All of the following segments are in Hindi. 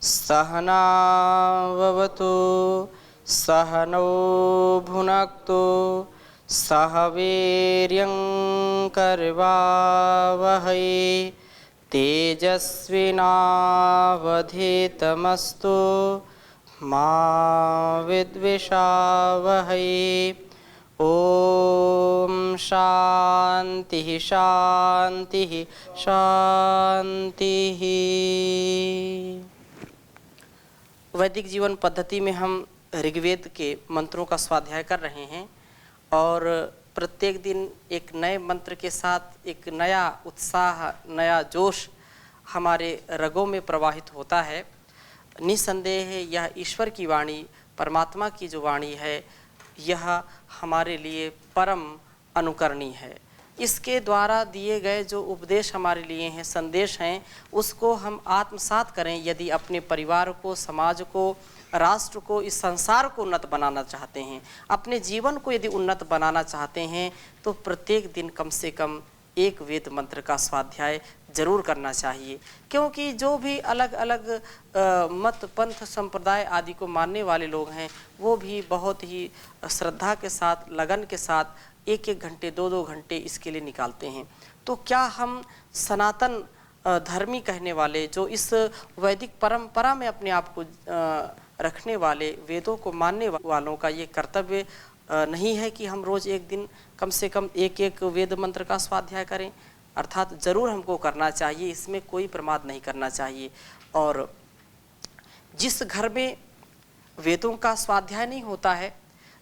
सहनाववतु सहनौ भुनक्तु सह वीर्यं करवावहै तेजस्विनावधीतमस्तु मा विद्विषावहै। ओम शांति शांति शांति। वैदिक जीवन पद्धति में हम ऋग्वेद के मंत्रों का स्वाध्याय कर रहे हैं और प्रत्येक दिन एक नए मंत्र के साथ एक नया उत्साह, नया जोश हमारे रगों में प्रवाहित होता है। निसंदेह यह ईश्वर की वाणी, परमात्मा की जो वाणी है, यह हमारे लिए परम अनुकरणीय है। इसके द्वारा दिए गए जो उपदेश हमारे लिए हैं, संदेश हैं, उसको हम आत्मसात करें। यदि अपने परिवार को, समाज को, राष्ट्र को, इस संसार को उन्नत बनाना चाहते हैं, अपने जीवन को यदि उन्नत बनाना चाहते हैं, तो प्रत्येक दिन कम से कम एक वेद मंत्र का स्वाध्याय जरूर करना चाहिए। क्योंकि जो भी अलग अलग मत, पंथ, संप्रदाय आदि को मानने वाले लोग हैं, वो भी बहुत ही श्रद्धा के साथ, लगन के साथ एक एक घंटे, दो दो घंटे इसके लिए निकालते हैं। तो क्या हम सनातन धर्मी कहने वाले, जो इस वैदिक परंपरा में अपने आप को रखने वाले, वेदों को मानने वालों का ये कर्तव्य नहीं है कि हम रोज़ एक दिन कम से कम एक एक वेद मंत्र का स्वाध्याय करें? अर्थात ज़रूर हमको करना चाहिए, इसमें कोई प्रमाद नहीं करना चाहिए। और जिस घर में वेदों का स्वाध्याय नहीं होता है,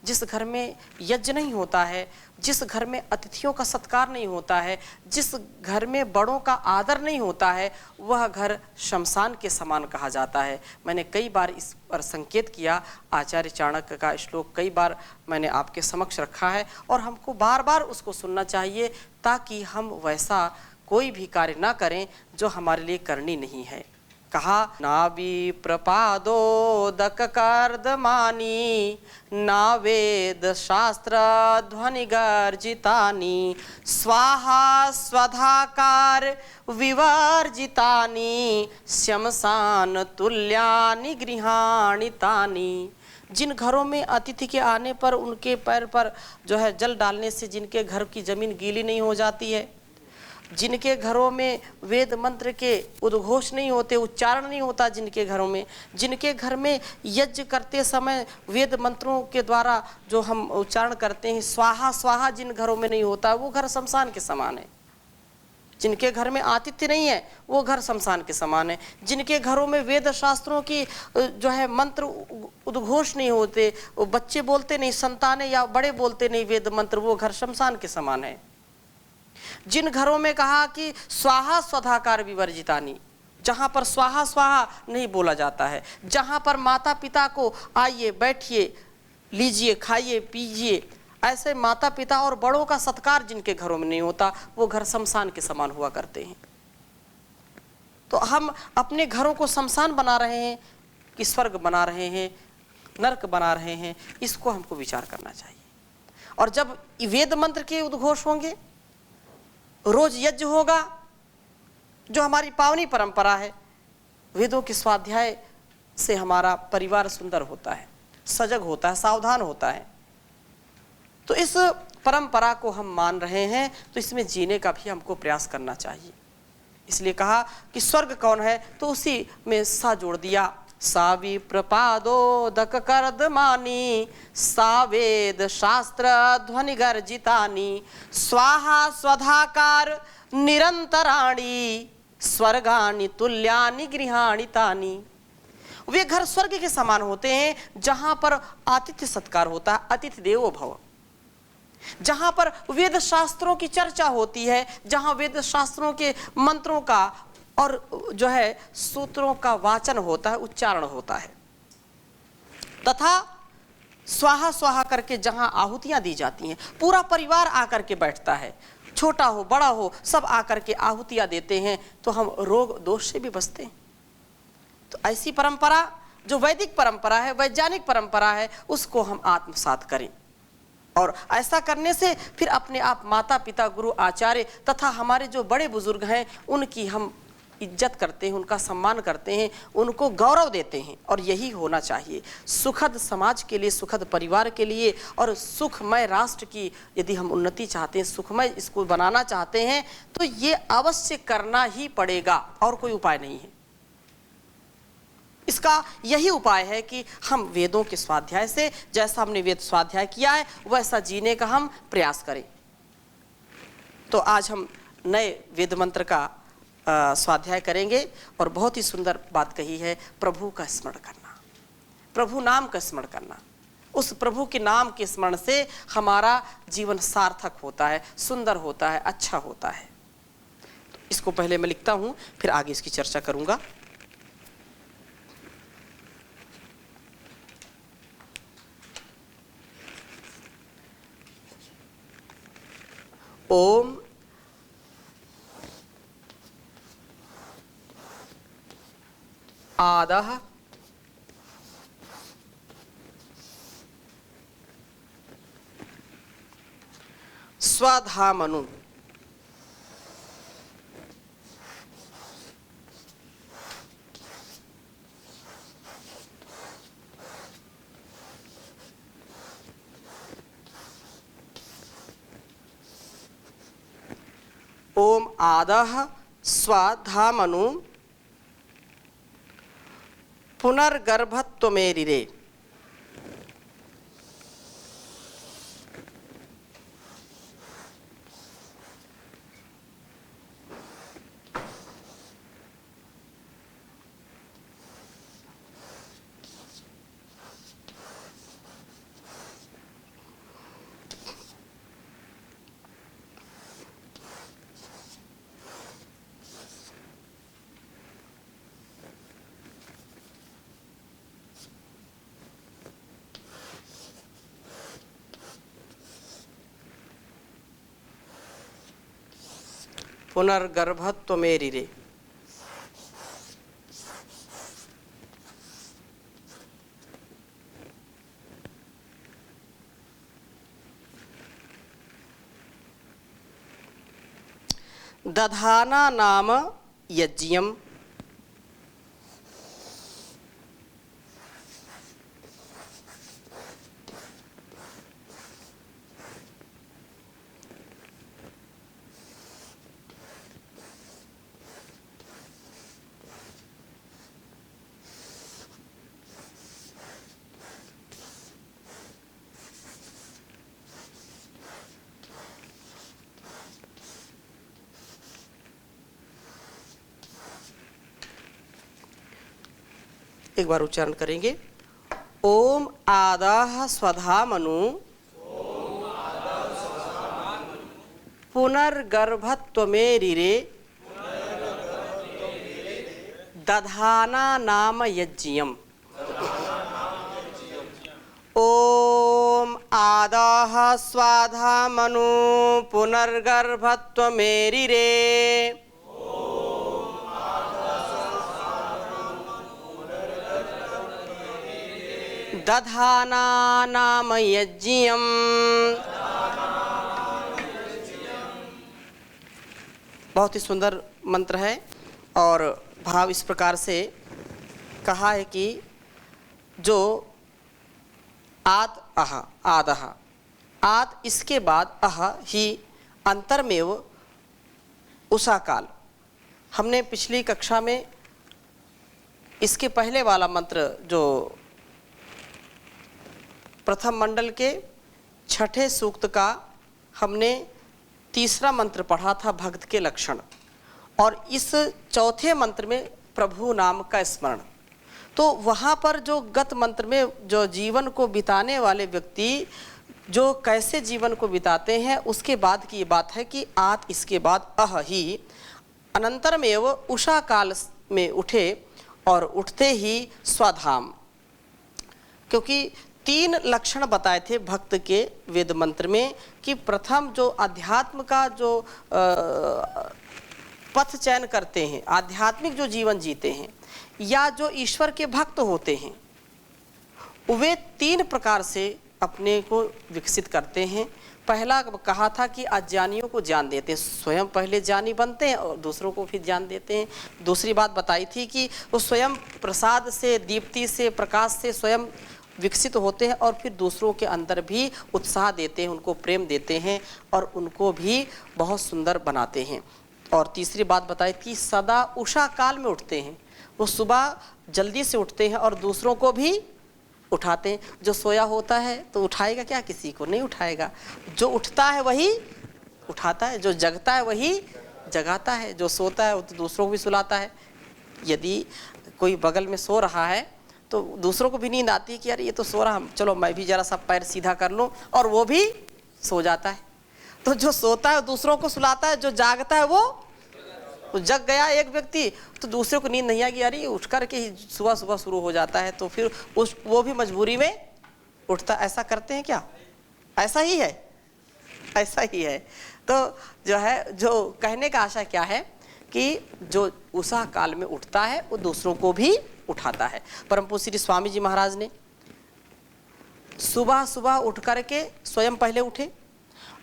जिस घर में यज्ञ नहीं होता है, जिस घर में अतिथियों का सत्कार नहीं होता है, जिस घर में बड़ों का आदर नहीं होता है, वह घर शमशान के समान कहा जाता है। मैंने कई बार इस पर संकेत किया। आचार्य चाणक्य का श्लोक कई बार मैंने आपके समक्ष रखा है और हमको बार बार उसको सुनना चाहिए, ताकि हम वैसा कोई भी कार्य ना करें जो हमारे लिए करनी नहीं है। कहा, नाभि प्रपादोदक कर्दमानी, ना वेद शास्त्र ध्वनि गर्जितानि, स्वाहा स्वधाकार विवर्जितानि, श्मशान तुल्यानि गृहाणि तानि। जिन घरों में अतिथि के आने पर उनके पैर पर जो है जल डालने से जिनके घर की जमीन गीली नहीं हो जाती है, जिनके घरों में वेद मंत्र के उद्घोष नहीं होते, उच्चारण नहीं होता, जिनके घरों में, जिनके घर में यज्ञ करते समय वेद मंत्रों के द्वारा जो हम उच्चारण करते हैं, स्वाहा स्वाहा जिन घरों में नहीं होता, वो घर शमशान के समान है। जिनके घर में आतिथ्य नहीं है, वो घर शमशान के समान है। जिनके घरों में वेद शास्त्रों की जो है मंत्र उद्घोष नहीं होते, वो बच्चे बोलते नहीं, संतानें या बड़े बोलते नहीं वेद मंत्र, वो घर शमशान के समान है। जिन घरों में कहा कि स्वाहा स्वधाकार विवर्जितानि, जहां पर स्वाहा स्वाहा नहीं बोला जाता है, जहां पर माता पिता को आइए बैठिए, लीजिए, खाइए, पीजिए, ऐसे माता पिता और बड़ों का सत्कार जिनके घरों में नहीं होता, वो घर शमशान के समान हुआ करते हैं। तो हम अपने घरों को शमशान बना रहे हैं कि स्वर्ग बना रहे हैं, नरक बना रहे हैं, इसको हमको विचार करना चाहिए। और जब वेद मंत्र के उद्घोष होंगे, रोज यज्ञ होगा, जो हमारी पावनी परंपरा है, वेदों के स्वाध्याय से हमारा परिवार सुंदर होता है, सजग होता है, सावधान होता है। तो इस परंपरा को हम मान रहे हैं, तो इसमें जीने का भी हमको प्रयास करना चाहिए। इसलिए कहा कि स्वर्ग कौन है, तो उसी में सा जोड़ दिया, सावी प्रपादोदक कर्दमानी, सावेद शास्त्र ध्वनि गर्जितानि, स्वाहा स्वधाकार निरंतराणि, स्वर्गानि तुल्यानि गृहाणि तानि। वे घर स्वर्ग के समान होते हैं जहां पर आतिथ्य सत्कार होता है, अतिथि देवो भव, जहां पर वेद शास्त्रों की चर्चा होती है, जहां वेद शास्त्रों के मंत्रों का और जो है सूत्रों का वाचन होता है, उच्चारण होता है, तथा स्वाहा स्वाहा करके जहां आहुतियां दी जाती हैं, पूरा परिवार आकर के बैठता है, छोटा हो बड़ा हो, सब आकर के आहुतियां देते हैं, तो हम रोग दोष से भी बचते हैं। तो ऐसी परंपरा जो वैदिक परंपरा है, वैज्ञानिक परंपरा है, उसको हम आत्मसात करें। और ऐसा करने से फिर अपने आप माता पिता, गुरु, आचार्य तथा हमारे जो बड़े बुजुर्ग हैं, उनकी हम इज्जत करते हैं, उनका सम्मान करते हैं, उनको गौरव देते हैं। और यही होना चाहिए सुखद समाज के लिए, सुखद परिवार के लिए और सुखमय राष्ट्र की यदि हम उन्नति चाहते हैं, सुखमय इसको बनाना चाहते हैं, तो ये अवश्य करना ही पड़ेगा और कोई उपाय नहीं है। इसका यही उपाय है कि हम वेदों के स्वाध्याय से, जैसा हमने वेद स्वाध्याय किया है वैसा जीने का हम प्रयास करें। तो आज हम नए वेद मंत्र का स्वाध्याय करेंगे और बहुत ही सुंदर बात कही है, प्रभु का स्मरण करना, प्रभु नाम का स्मरण करना। उस प्रभु के नाम के स्मरण से हमारा जीवन सार्थक होता है, सुंदर होता है, अच्छा होता है। तो इसको पहले मैं लिखता हूँ, फिर आगे इसकी चर्चा करूँगा। ओम आदः स्वधामनु ओम आदः स्वधामनु पुनर्गर्भत्वमेरिरे। पुनर्गर्भत्वमेरिरे। दधाना नाम यज्ञम एक बार उच्चारण करेंगे। ओम आदाह स्वधामनु पुनर्गर्भत्वमेरिरे दधाना नाम यज्ञम। ओम आदाह स्वधामनु पुनर्गर्भत्वमेरिरे दधाना नाम यज्ञम। बहुत ही सुंदर मंत्र है और भाव इस प्रकार से कहा है कि जो आद अह आदह आद, इसके बाद अह ही अंतर्मेव उषा काल। हमने पिछली कक्षा में इसके पहले वाला मंत्र जो प्रथम मंडल के छठे सूक्त का हमने तीसरा मंत्र पढ़ा था, भक्त के लक्षण, और इस चौथे मंत्र में प्रभु नाम का स्मरण। तो वहाँ पर जो गत मंत्र में जो जीवन को बिताने वाले व्यक्ति जो कैसे जीवन को बिताते हैं उसके बाद की ये बात है कि आत, इसके बाद अह ही अनंतरमेव उषा काल में उठे और उठते ही स्वधाम। क्योंकि तीन लक्षण बताए थे भक्त के वेद मंत्र में कि प्रथम जो अध्यात्म का जो पथ चयन करते हैं, आध्यात्मिक जो जीवन जीते हैं या जो ईश्वर के भक्त होते हैं, वे तीन प्रकार से अपने को विकसित करते हैं। पहला कहा था कि अज्ञानियों को ज्ञान देते हैं, स्वयं पहले ज्ञानी बनते हैं और दूसरों को भी ज्ञान देते हैं। दूसरी बात बताई थी कि वो स्वयं प्रसाद से, दीप्ति से, प्रकाश से स्वयं विकसित होते हैं और फिर दूसरों के अंदर भी उत्साह देते हैं, उनको प्रेम देते हैं और उनको भी बहुत सुंदर बनाते हैं। और तीसरी बात बताई थी सदा उषा काल में उठते हैं, वो सुबह जल्दी से उठते हैं और दूसरों को भी उठाते हैं। जो सोया होता है तो उठाएगा क्या? किसी को नहीं उठाएगा। जो उठता है वही उठाता है, जो जगता है वही जगाता है, जो सोता है वो तो दूसरों को भी सुलाता है। यदि कोई बगल में सो रहा है तो दूसरों को भी नींद आती है कि यार ये तो सो रहा, चलो मैं भी जरा सा पैर सीधा कर लूँ, और वो भी सो जाता है। तो जो सोता है दूसरों को सुलाता है, जो जागता है वो जग गया एक व्यक्ति तो दूसरे को नींद नहीं आएगी, यार ये उठ कर के ही सुबह सुबह शुरू हो जाता है, तो फिर वो भी मजबूरी में उठता। ऐसा करते हैं क्या? ऐसा ही है, ऐसा ही है। तो जो है, जो कहने का आशा क्या है कि जो उषा काल में उठता है वो दूसरों को भी उठाता है। परम पूज्य श्री स्वामी जी महाराज ने सुबह सुबह उठ करके स्वयं पहले उठे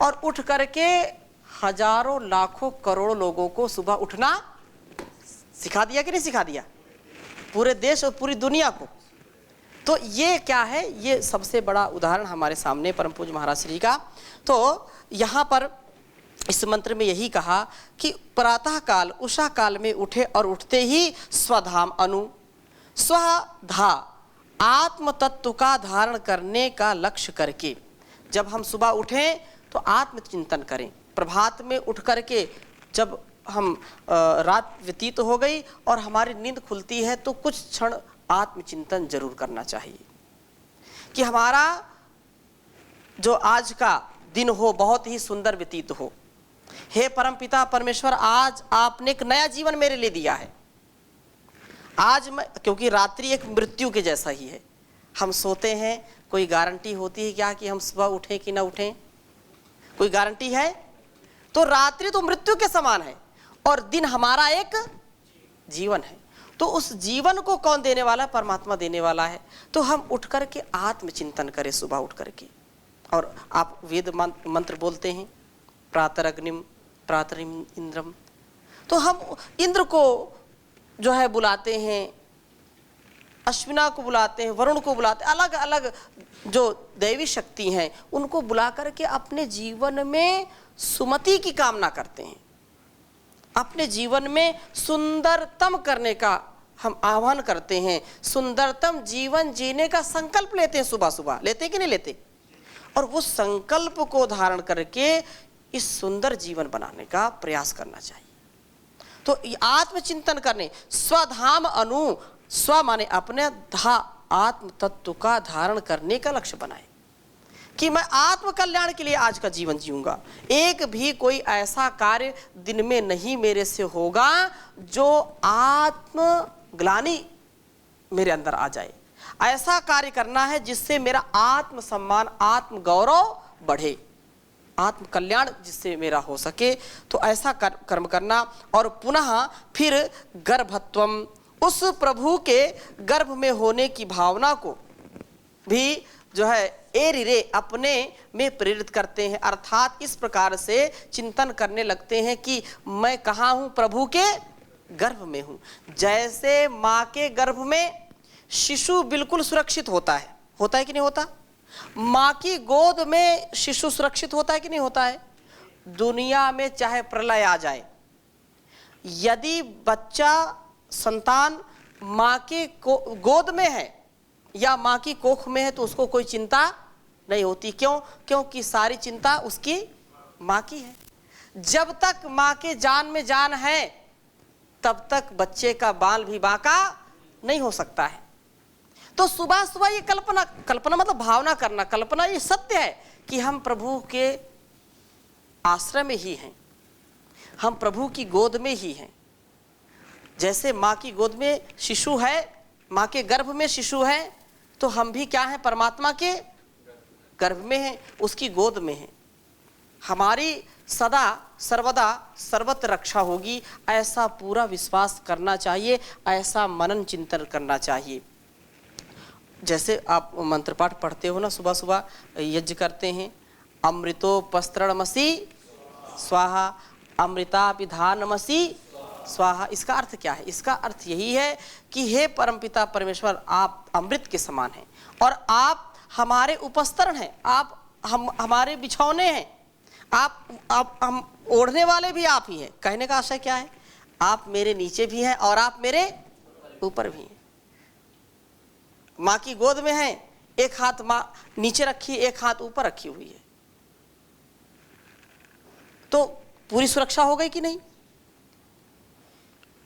और उठ करके हजारों लाखों करोड़ों लोगों को सुबह उठना सिखा दिया कि नहीं सिखा दिया? पूरे देश और पूरी दुनिया को। तो ये क्या है? ये सबसे बड़ा उदाहरण हमारे सामने परम पूज्य महाराज श्री का। तो यहाँ पर इस मंत्र में यही कहा कि प्रातः काल उषा काल में उठे और उठते ही स्वधाम अनु स्वधा आत्म तत्व का धारण करने का लक्ष्य करके, जब हम सुबह उठें तो आत्मचिंतन करें। प्रभात में उठ करके जब हम रात व्यतीत हो गई और हमारी नींद खुलती है तो कुछ क्षण आत्मचिंतन जरूर करना चाहिए कि हमारा जो आज का दिन हो बहुत ही सुंदर व्यतीत हो। हे परमपिता परमेश्वर, आज आपने एक नया जीवन मेरे लिए दिया है। आज मैं, क्योंकि रात्रि एक मृत्यु के जैसा ही है, हम सोते हैं, कोई गारंटी होती है क्या कि हम सुबह उठें कि ना उठें? कोई गारंटी है? तो रात्रि तो मृत्यु के समान है और दिन हमारा एक जीवन है। तो उस जीवन को कौन देने वाला है? परमात्मा देने वाला है। तो हम उठ करके आत्मचिंतन करें सुबह उठ करके। और आप वेद मंत्र बोलते हैं, प्रातरग्निम प्रातरिम इंद्रम। तो हम इंद्र को जो है बुलाते हैं, अश्विना को बुलाते हैं, वरुण को बुलाते हैं, अलग अलग जो दैवी शक्ति हैं उनको बुला करके अपने जीवन में सुमति की कामना करते हैं, अपने जीवन में सुंदरतम करने का हम आह्वान करते हैं, सुंदरतम जीवन जीने का संकल्प लेते हैं। सुबह सुबह लेते कि नहीं लेते? और वो संकल्प को धारण करके इस सुंदर जीवन बनाने का प्रयास करना चाहिए। तो आत्मचिंतन करने, स्वधाम अनु, स्व माने अपने, धा आत्म तत्व का धारण करने का लक्ष्य बनाए कि मैं आत्म कल्याण के लिए आज का जीवन जीऊंगा। एक भी कोई ऐसा कार्य दिन में नहीं मेरे से होगा जो आत्म ग्लानि मेरे अंदर आ जाए। ऐसा कार्य करना है जिससे मेरा आत्म सम्मान, आत्म गौरव बढ़े, आत्म कल्याण जिससे मेरा हो सके। तो ऐसा कर्म करना। और पुनः फिर गर्भत्वम, उस प्रभु के गर्भ में होने की भावना को भी जो है एरिरे अपने में प्रेरित करते हैं। अर्थात इस प्रकार से चिंतन करने लगते हैं कि मैं कहाँ हूँ? प्रभु के गर्भ में हूँ। जैसे माँ के गर्भ में शिशु बिल्कुल सुरक्षित होता है कि नहीं होता? माँ की गोद में शिशु सुरक्षित होता है कि नहीं होता है? दुनिया में चाहे प्रलय आ जाए, यदि बच्चा संतान माँ की गोद में है या माँ की कोख में है तो उसको कोई चिंता नहीं होती। क्यों? क्योंकि सारी चिंता उसकी माँ की है। जब तक माँ के जान में जान है तब तक बच्चे का बाल भी बांका नहीं हो सकता है। तो सुबह सुबह ये कल्पना मतलब भावना करना, कल्पना ये सत्य है कि हम प्रभु के आश्रय में ही हैं, हम प्रभु की गोद में ही हैं। जैसे माँ की गोद में शिशु है, माँ के गर्भ में शिशु है, तो हम भी क्या हैं? परमात्मा के गर्भ में हैं, उसकी गोद में हैं। हमारी सदा सर्वदा सर्वत्र रक्षा होगी, ऐसा पूरा विश्वास करना चाहिए, ऐसा मनन चिंतन करना चाहिए। जैसे आप मंत्र पाठ पढ़ते हो ना, सुबह सुबह यज्ञ करते हैं अमृतोपस्त्रणमसि स्वाहा, अमृतापिधानमसि स्वाहा। इसका अर्थ क्या है? इसका अर्थ यही है कि हे परमपिता परमेश्वर, आप अमृत के समान हैं और आप हमारे उपस्तरण हैं, आप हमारे बिछौने हैं, आप हम ओढ़ने वाले भी आप ही हैं। कहने का आशय क्या है? आप मेरे नीचे भी हैं और आप मेरे ऊपर भी हैं। माँ की गोद में हैं, एक हाथ माँ नीचे रखी, एक हाथ ऊपर रखी हुई है, तो पूरी सुरक्षा हो गई कि नहीं?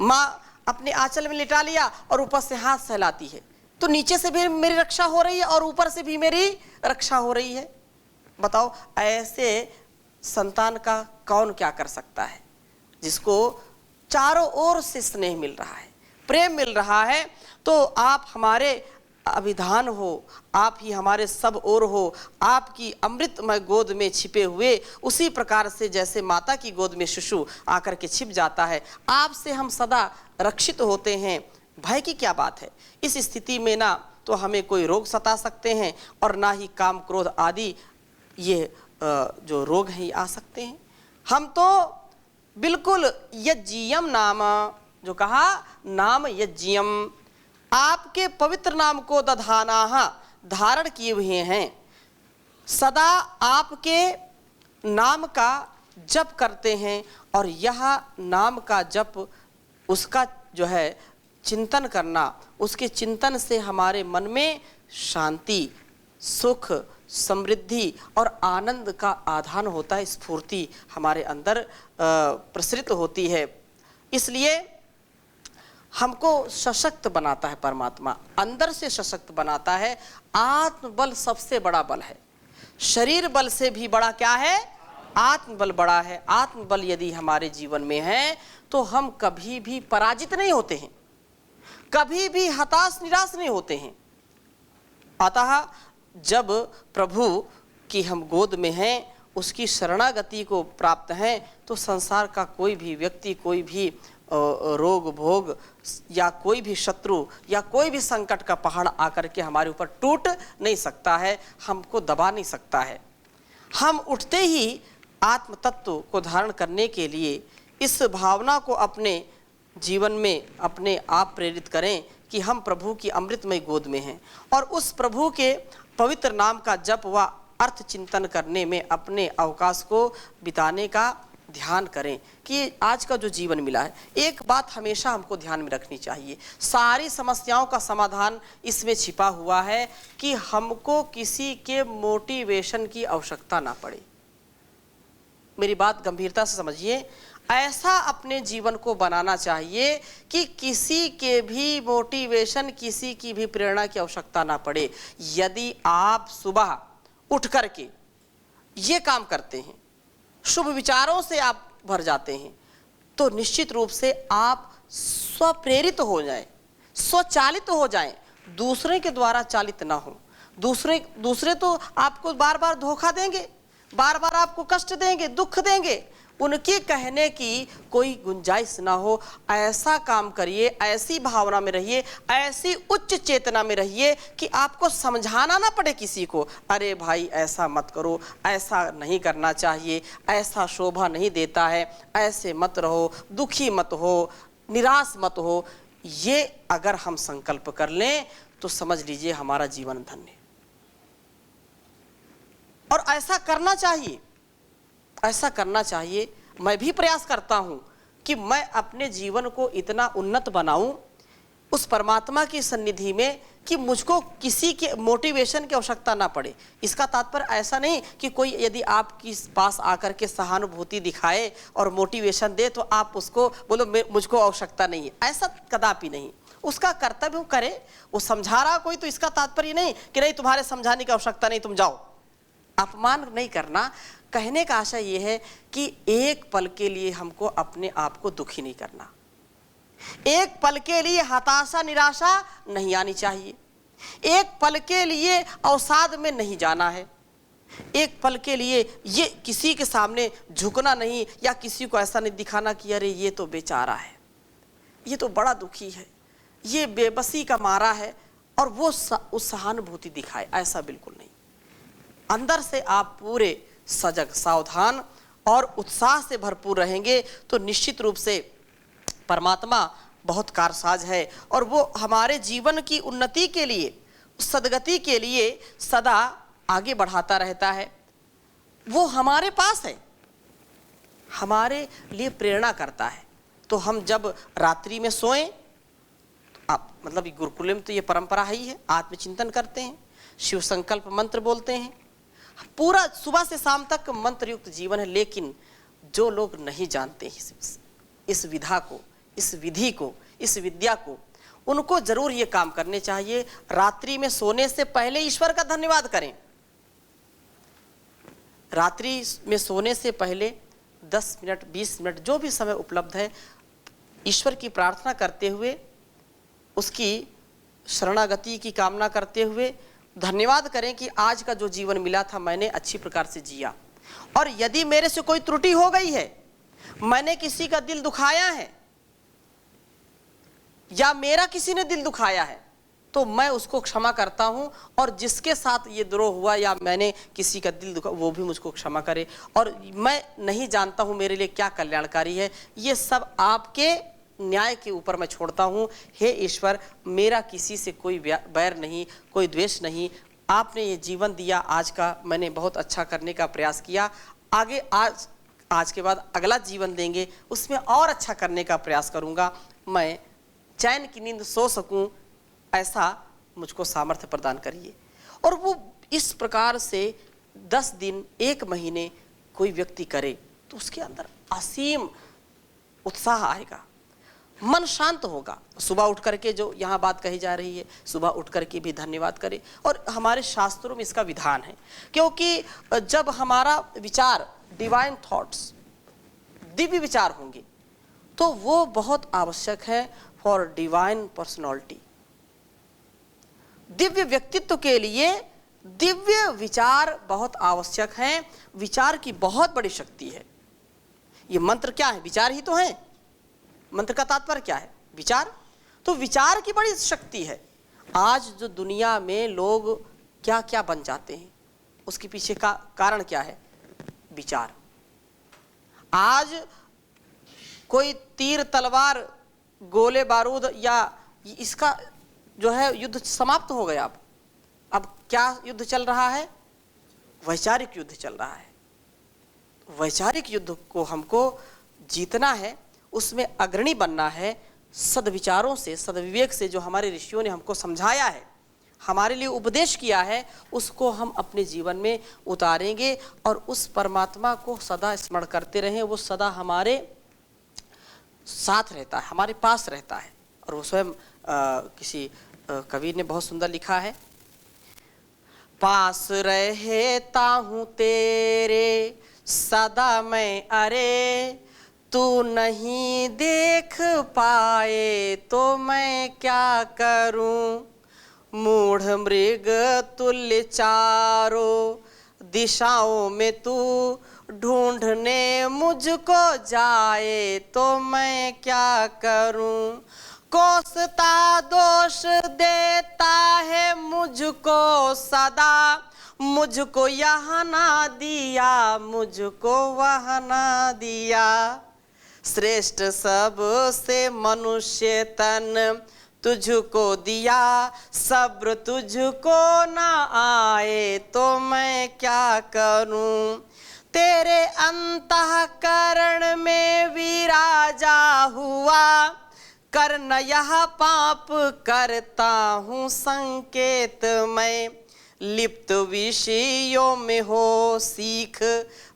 माँ अपने आंचल में लिटा लिया और ऊपर से हाथ सहलाती है, तो नीचे से भी मेरी रक्षा हो रही है और ऊपर से भी मेरी रक्षा हो रही है। बताओ, ऐसे संतान का कौन क्या कर सकता है, जिसको चारों ओर से स्नेह मिल रहा है, प्रेम मिल रहा है। तो आप हमारे अभिधान हो, आप ही हमारे सब ओर हो, आपकी अमृतमय गोद में छिपे हुए, उसी प्रकार से जैसे माता की गोद में शिशु आकर के छिप जाता है, आपसे हम सदा रक्षित होते हैं। भय की क्या बात है? इस स्थिति में ना तो हमें कोई रोग सता सकते हैं और ना ही काम क्रोध आदि ये जो रोग हैं आ सकते हैं। हम तो बिल्कुल यज्जियम नाम, जो कहा नाम यज्जियम, आपके पवित्र नाम को दधाना, धारण किए हुए हैं, सदा आपके नाम का जप करते हैं। और यह नाम का जप, उसका जो है चिंतन करना, उसके चिंतन से हमारे मन में शांति, सुख, समृद्धि और आनंद का आधान होता है, स्फूर्ति हमारे अंदर प्रसरित होती है। इसलिए हमको सशक्त बनाता है परमात्मा, अंदर से सशक्त बनाता है। आत्मबल सबसे बड़ा बल है, शरीर बल से भी बड़ा क्या है? आत्मबल बड़ा है। आत्मबल यदि हमारे जीवन में है तो हम कभी भी पराजित नहीं होते हैं, कभी भी हताश निराश नहीं होते हैं। अतः जब प्रभु की हम गोद में हैं, उसकी शरणागति को प्राप्त हैं, तो संसार का कोई भी व्यक्ति, कोई भी रोग भोग या कोई भी शत्रु या कोई भी संकट का पहाड़ आकर के हमारे ऊपर टूट नहीं सकता है, हमको दबा नहीं सकता है। हम उठते ही आत्म तत्व को धारण करने के लिए इस भावना को अपने जीवन में अपने आप प्रेरित करें कि हम प्रभु की अमृतमय गोद में हैं, और उस प्रभु के पवित्र नाम का जप व अर्थ चिंतन करने में अपने अवकाश को बिताने का ध्यान करें कि आज का जो जीवन मिला है, एक बात हमेशा हमको ध्यान में रखनी चाहिए, सारी समस्याओं का समाधान इसमें छिपा हुआ है कि हमको किसी के मोटिवेशन की आवश्यकता ना पड़े। मेरी बात गंभीरता से समझिए, ऐसा अपने जीवन को बनाना चाहिए कि किसी के भी मोटिवेशन, किसी की भी प्रेरणा की आवश्यकता ना पड़े। यदि आप सुबह उठ करके ये काम करते हैं, शुभ विचारों से आप भर जाते हैं, तो निश्चित रूप से आप स्वप्रेरित हो जाएं, स्वचालित हो जाएं, दूसरे के द्वारा चालित ना हो। दूसरे तो आपको बार बार धोखा देंगे, बार बार आपको कष्ट देंगे, दुख देंगे, उनके कहने की कोई गुंजाइश ना हो। ऐसा काम करिए, ऐसी भावना में रहिए, ऐसी उच्च चेतना में रहिए कि आपको समझाना ना पड़े किसी को, अरे भाई ऐसा मत करो, ऐसा नहीं करना चाहिए, ऐसा शोभा नहीं देता है, ऐसे मत रहो, दुखी मत हो, निराश मत हो। ये अगर हम संकल्प कर लें तो समझ लीजिए हमारा जीवन धन्य। और ऐसा करना चाहिए, ऐसा करना चाहिए। मैं भी प्रयास करता हूँ कि मैं अपने जीवन को इतना उन्नत बनाऊं उस परमात्मा की सन्निधि में कि मुझको किसी के मोटिवेशन की आवश्यकता ना पड़े। इसका तात्पर्य ऐसा नहीं कि कोई यदि आपके पास आकर के सहानुभूति दिखाए और मोटिवेशन दे तो आप उसको बोलो मुझको आवश्यकता नहीं है, ऐसा कदापि नहीं। उसका कर्तव्य करे, वो समझा रहा कोई तो इसका तात्पर्य नहीं कि नहीं तुम्हारे समझाने की आवश्यकता नहीं, तुम जाओ। अपमान नहीं करना। कहने का आशय ये है कि एक पल के लिए हमको अपने आप को दुखी नहीं करना, एक पल के लिए हताशा निराशा नहीं आनी चाहिए, एक पल के लिए अवसाद में नहीं जाना है, एक पल के लिए ये किसी के सामने झुकना नहीं या किसी को ऐसा नहीं दिखाना कि अरे ये तो बेचारा है, ये तो बड़ा दुखी है, ये बेबसी का मारा है, और वो उस सहानुभूति दिखाए, ऐसा बिल्कुल नहीं। अंदर से आप पूरे सजग, सावधान और उत्साह से भरपूर रहेंगे तो निश्चित रूप से परमात्मा बहुत कारसाज है और वो हमारे जीवन की उन्नति के लिए, सदगति के लिए सदा आगे बढ़ाता रहता है। वो हमारे पास है, हमारे लिए प्रेरणा करता है। तो हम जब रात्रि में सोएं, आप मतलब गुरुकुल में तो ये परंपरा ही है, आत्मचिंतन करते हैं, शिव संकल्प मंत्र बोलते हैं, पूरा सुबह से शाम तक मंत्र युक्त जीवन है। लेकिन जो लोग नहीं जानते इस विधा को, इस विधि को, इस विद्या को, उनको जरूर ये काम करने चाहिए। रात्रि में सोने से पहले ईश्वर का धन्यवाद करें। रात्रि में सोने से पहले 10 मिनट, 20 मिनट, जो भी समय उपलब्ध है, ईश्वर की प्रार्थना करते हुए, उसकी शरणागति की कामना करते हुए धन्यवाद करें कि आज का जो जीवन मिला था मैंने अच्छी प्रकार से जिया। और यदि मेरे से कोई त्रुटि हो गई है, मैंने किसी का दिल दुखाया है या मेरा किसी ने दिल दुखाया है, तो मैं उसको क्षमा करता हूं। और जिसके साथ ये द्रोह हुआ या मैंने किसी का दिल दुखा, वो भी मुझको क्षमा करे। और मैं नहीं जानता हूं मेरे लिए क्या कल्याणकारी है, ये सब आपके न्याय के ऊपर मैं छोड़ता हूं। हे ईश्वर, मेरा किसी से कोई बैर नहीं, कोई द्वेष नहीं। आपने ये जीवन दिया, आज का मैंने बहुत अच्छा करने का प्रयास किया। आगे आज के बाद अगला जीवन देंगे, उसमें और अच्छा करने का प्रयास करूंगा। मैं चैन की नींद सो सकूं, ऐसा मुझको सामर्थ्य प्रदान करिए। और वो इस प्रकार से 10 दिन, 1 महीने कोई व्यक्ति करे तो उसके अंदर असीम उत्साह आएगा, मन शांत होगा। सुबह उठ करके जो यहाँ बात कही जा रही है, सुबह उठ करके भी धन्यवाद करें। और हमारे शास्त्रों में इसका विधान है, क्योंकि जब हमारा विचार डिवाइन थॉट्स, दिव्य विचार होंगे, तो वो बहुत आवश्यक है फॉर डिवाइन पर्सनालिटी। दिव्य व्यक्तित्व के लिए दिव्य विचार बहुत आवश्यक हैं। विचार की बहुत बड़ी शक्ति है। ये मंत्र क्या है? विचार ही तो है। मंत्र का तात्पर्य क्या है? विचार। तो विचार की बड़ी शक्ति है। आज जो दुनिया में लोग क्या क्या बन जाते हैं, उसके पीछे का कारण क्या है? विचार। आज कोई तीर, तलवार, गोले बारूद या इसका जो है युद्ध समाप्त हो गया। अब क्या युद्ध चल रहा है? वैचारिक युद्ध चल रहा है। वैचारिक युद्ध को हमको जीतना है, उसमें अग्रणी बनना है। सद्विचारों से, सद्विवेक से, जो हमारे ऋषियों ने हमको समझाया है, हमारे लिए उपदेश किया है, उसको हम अपने जीवन में उतारेंगे और उस परमात्मा को सदा स्मरण करते रहें। वो सदा हमारे साथ रहता है, हमारे पास रहता है। और वो स्वयं किसी कवि ने बहुत सुंदर लिखा है, पास रहता हूँ तेरे सदा मैं, अरे तू नहीं देख पाए तो मैं क्या करूं। मूढ़ मृग तुल्य चारों दिशाओं में तू ढूंढने मुझको जाए तो मैं क्या करूं। कोसता दोष देता है मुझको सदा, मुझको यहाँ ना दिया, मुझको वहाँ ना दिया। श्रेष्ठ सब से मनुष्य तन तुझको दिया, सब्र तुझको ना आए तो मैं क्या करूं। तेरे अंतःकरण में विराजा हुआ, करन यह पाप करता हूँ संकेत मैं। लिप्त विषयों में हो सीख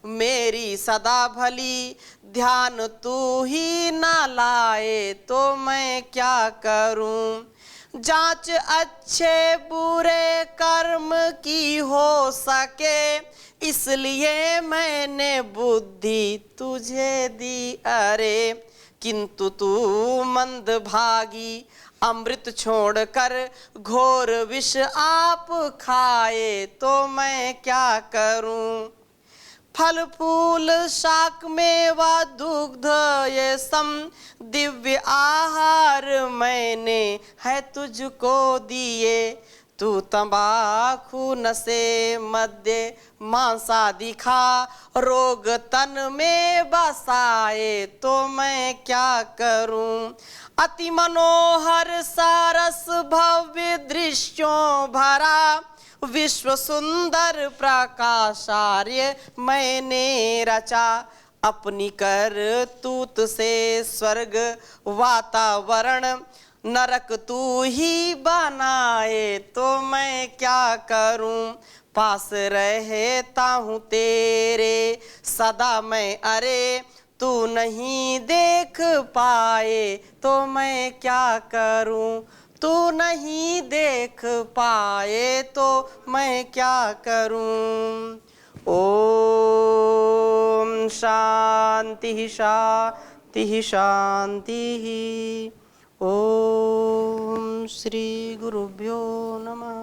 मेरी सदा भली, ध्यान तू ही ना लाए तो मैं क्या करूं। जांच अच्छे बुरे कर्म की हो सके, इसलिए मैंने बुद्धि तुझे दी, अरे किंतु तू मंदभागी अमृत छोड़कर घोर विष आप खाए तो मैं क्या करूं। फल फूल शाक मेवा दुग्ध ये सम दिव्य आहार मैंने है तुझको दिए, तू तंबाकू नशे मध्य मांसादि खा, रोग तन में बसाए तो मैं क्या करूं। अति मनोहर सारस भव्य दृश्यों भरा, विश्व सुंदर प्रकाशार्य मैंने रचा। अपनी करतूत से स्वर्ग वातावरण नरक तू ही बनाए तो मैं क्या करूं। पास रहता हूँ तेरे सदा मैं, अरे तू नहीं देख पाए तो मैं क्या करूं। तू नहीं देख पाए तो मैं क्या करूं। ओम शांति शांति शांति। ओम श्री गुरुभ्यो नमः।